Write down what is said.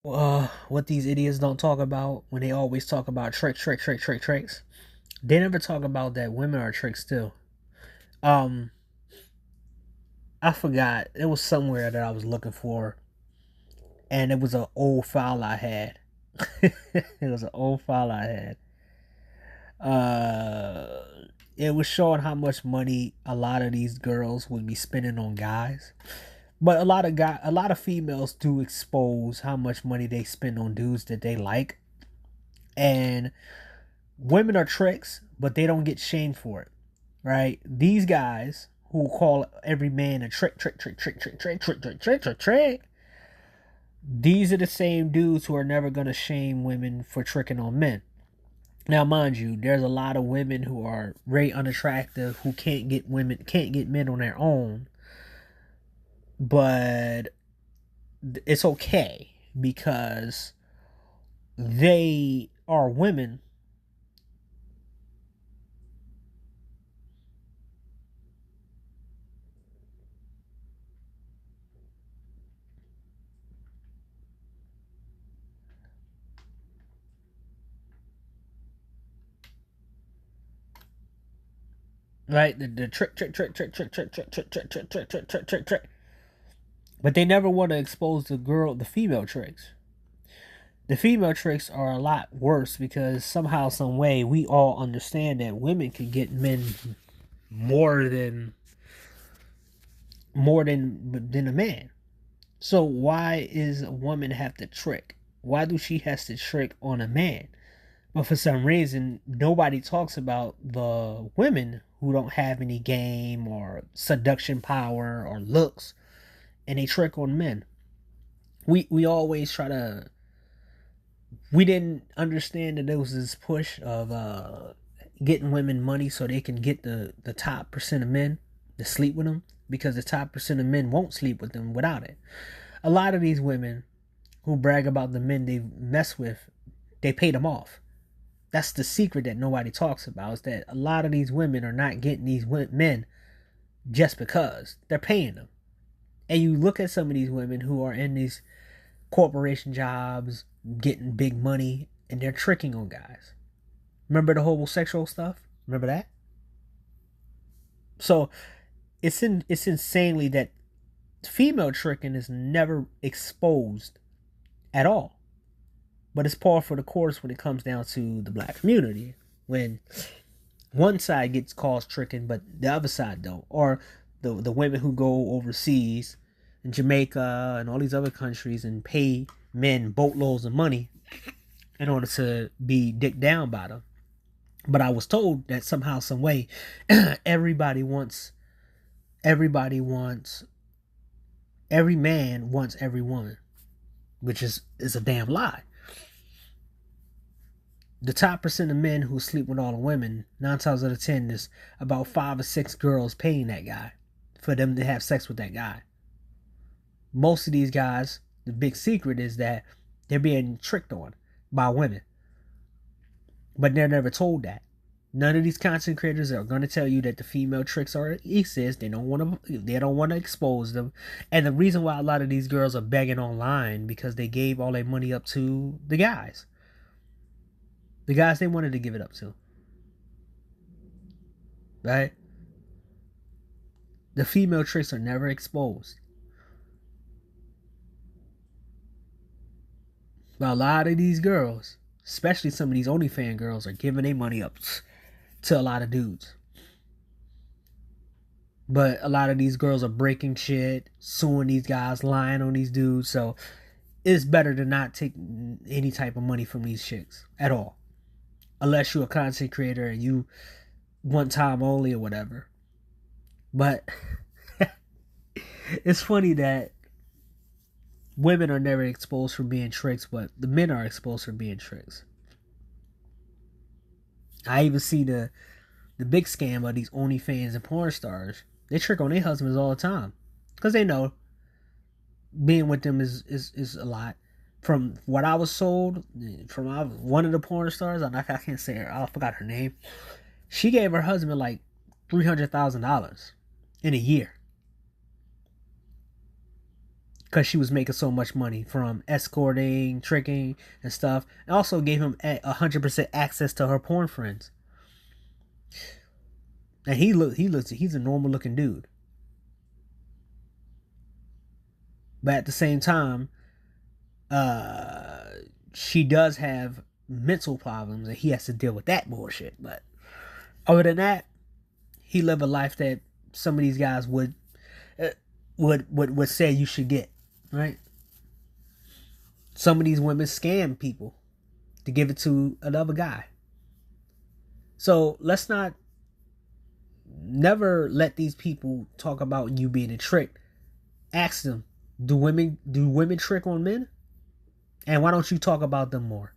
What these idiots don't talk about when they always talk about tricks. They never talk about that women are tricks too. Um, I forgot. It was somewhere that I was looking for, and it was an old file I had. It was an old file I had. Uh, it was showing how much money a lot of these girls would be spending on guys. But a lot of females do expose how much money they spend on dudes that they like, and women are tricks, but they don't get shamed for it, right? These guys who call every man a trick. These are the same dudes who are never gonna shame women for tricking on men. Now, mind you, there's a lot of women who are very unattractive who can't get men on their own, but it's okay because they are women. Right? The trick. But they never want to expose the female tricks. The female tricks are a lot worse because somehow, some way, we all understand that women can get men more than than a man. So why is a woman have to trick? Why do she has to trick on a man? But for some reason, nobody talks about the women who don't have any game or seduction power or looks, and they trick on men. We always try to. We didn't understand that there was this push of getting women money so they can get the top percent of men to sleep with them, because the top percent of men won't sleep with them without it. A lot of these women who brag about the men they mess with, they paid them off. That's the secret that nobody talks about, is that a lot of these women are not getting these men just because they're paying them. And you look at some of these women who are in these corporation jobs, getting big money, and they're tricking on guys. Remember the homosexual stuff? Remember that? So it's insanely that female tricking is never exposed at all. But it's par for the course when it comes down to the black community. When one side gets called tricking, but the other side don't. Or the women who go overseas in Jamaica and all these other countries and pay men boatloads of money in order to be dicked down by them. But I was told that somehow, some way, everybody wants, everybody wants, every man wants every woman, which is a damn lie. The top percent of men who sleep with all the women, 9 times out of 10, is about 5 or 6 girls paying that guy for them to have sex with that guy. Most of these guys, the big secret is that they're being tricked on by women, but they're never told that. None of these content creators are going to tell you that the female tricks are exist. They don't want to. They don't want to expose them. And the reason why a lot of these girls are begging online, because they gave all their money up to the guys they wanted to give it up to. Right? The female tricks are never exposed. But a lot of these girls, especially some of these OnlyFans girls, are giving their money up to a lot of dudes. But a lot of these girls are breaking shit, suing these guys, lying on these dudes. So it's better to not take any type of money from these chicks at all. Unless you're a content creator and you one time only or whatever. But it's funny that women are never exposed for being tricks, but the men are exposed for being tricks. I even see the big scam of these OnlyFans and porn stars. They trick on their husbands all the time because they know being with them is a lot. From what I was sold, from one of the porn stars, I can't say her. I forgot her name. She gave her husband like $300,000 in a year. because she was making so much money from escorting, tricking, and stuff. And also gave him 100% access to her porn friends. And he's a normal looking dude. But at the same time, she does have mental problems, and he has to deal with that bullshit. But other than that, he lived a life that some of these guys would say you should get, right? Some of these women scam people to give it to another guy. So let's not never let these people talk about you being a trick. Ask them, do women trick on men? And why don't you talk about them more?